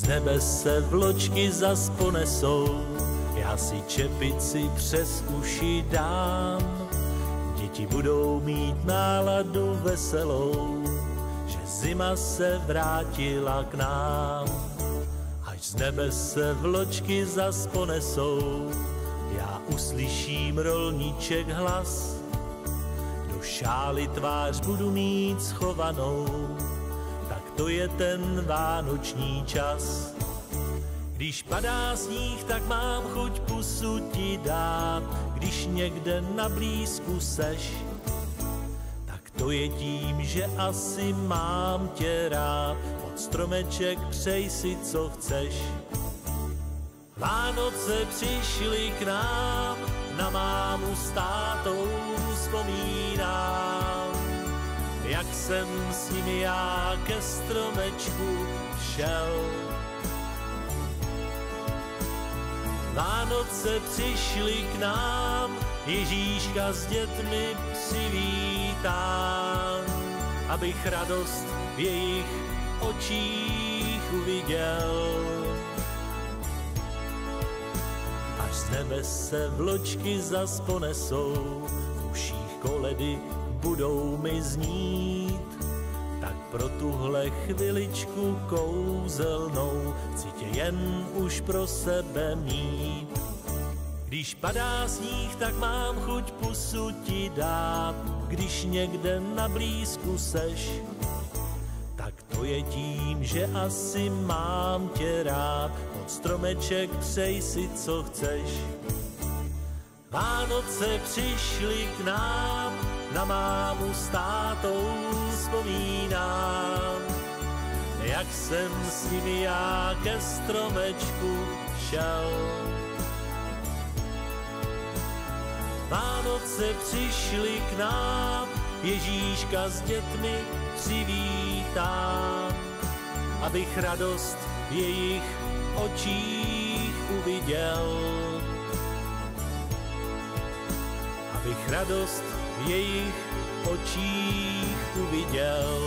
z nebe se vločky zas ponesou, já si čepici přes uši dám. Děti budou mít náladu veselou, že zima se vrátila k nám. Až z nebe se vločky zas ponesou, já uslyším rolníček hlas. Do šály tvář budu mít schovanou, tak to je ten vánoční čas. Když padá sníh, tak mám chuť pusu ti dát, když někde na blízku seš, tak to je tím, že asi mám tě rád. Pod stromeček přej si, co chceš. Vánoce přišly k nám, na mámu s tátou vzpomínám, jak jsem s nimi já ke stromečku šel. Vánoce přišly k nám, Ježíška s dětmi přivítám, abych radost v jejich očích uviděl. Až z nebe se vločky zas ponesou, v uších koledy budou mi znít, tak pro tuhle chviličku kouzelnou chci tě jen už pro sebe mít. Když padá sníh, tak mám chuť pusu ti dát, když někde na blízku seš, tak to je tím, že asi mám tě rád. Pod stromeček přej si, co chceš. Vánoce přišly k nám, na mámu s tátou vzpomínám, jak jsem s nimi já ke stromečku šel. Vánoce přišly k nám, Ježíška s dětmi přivítám, abych radost v jejich očích uviděl. Abych radost v jejich očích uviděl.